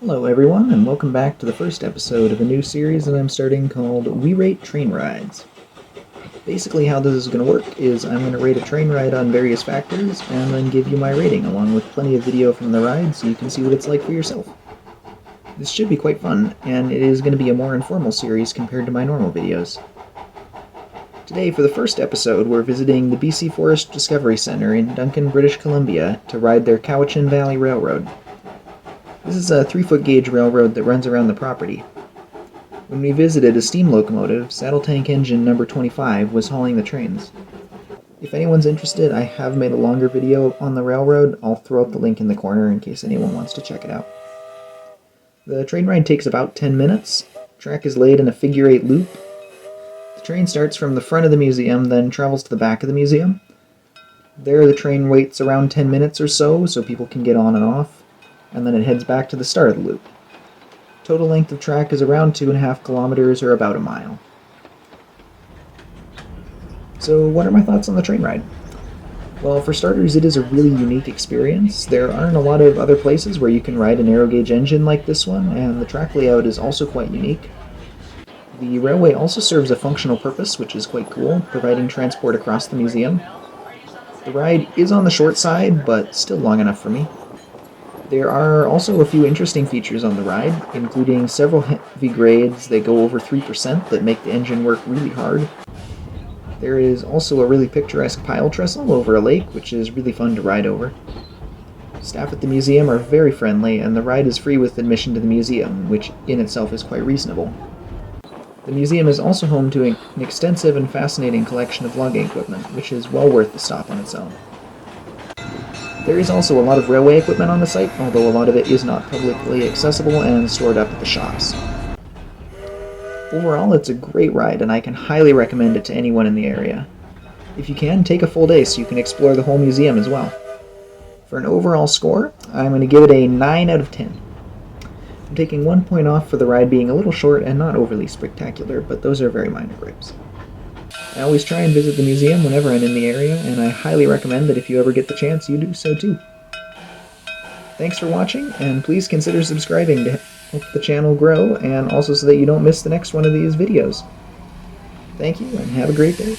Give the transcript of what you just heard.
Hello everyone, and welcome back to the first episode of a new series that I'm starting called We Rate Train Rides. Basically how this is going to work is I'm going to rate a train ride on various factors and then give you my rating along with plenty of video from the ride so you can see what it's like for yourself. This should be quite fun, and it is going to be a more informal series compared to my normal videos. Today for the first episode we're visiting the BC Forest Discovery Centre in Duncan, British Columbia to ride their Cowichan Valley Railroad. This is a 3-foot gauge railroad that runs around the property. When we visited, a steam locomotive, saddle tank engine number 25, was hauling the trains. If anyone's interested, I have made a longer video on the railroad. I'll throw up the link in the corner in case anyone wants to check it out. The train ride takes about 10 minutes. The track is laid in a figure-8 loop. The train starts from the front of the museum, then travels to the back of the museum. There the train waits around 10 minutes or so people can get on and off, and then it heads back to the start of the loop. Total length of track is around 2.5 kilometers or about a mile. So what are my thoughts on the train ride? Well, for starters, it is a really unique experience. There aren't a lot of other places where you can ride a narrow gauge engine like this one, and the track layout is also quite unique. The railway also serves a functional purpose, which is quite cool, providing transport across the museum. The ride is on the short side, but still long enough for me. There are also a few interesting features on the ride, including several heavy grades that go over 3% that make the engine work really hard. There is also a really picturesque pile trestle over a lake, which is really fun to ride over. Staff at the museum are very friendly, and the ride is free with admission to the museum, which in itself is quite reasonable. The museum is also home to an extensive and fascinating collection of logging equipment, which is well worth the stop on its own. There is also a lot of railway equipment on the site, although a lot of it is not publicly accessible and stored up at the shops. Overall, it's a great ride, and I can highly recommend it to anyone in the area. If you can, take a full day so you can explore the whole museum as well. For an overall score, I'm going to give it a 9 out of 10. I'm taking 1 point off for the ride being a little short and not overly spectacular, but those are very minor gripes. I always try and visit the museum whenever I'm in the area, and I highly recommend that if you ever get the chance, you do so too. Thanks for watching, and please consider subscribing to help the channel grow, and also so that you don't miss the next one of these videos. Thank you, and have a great day.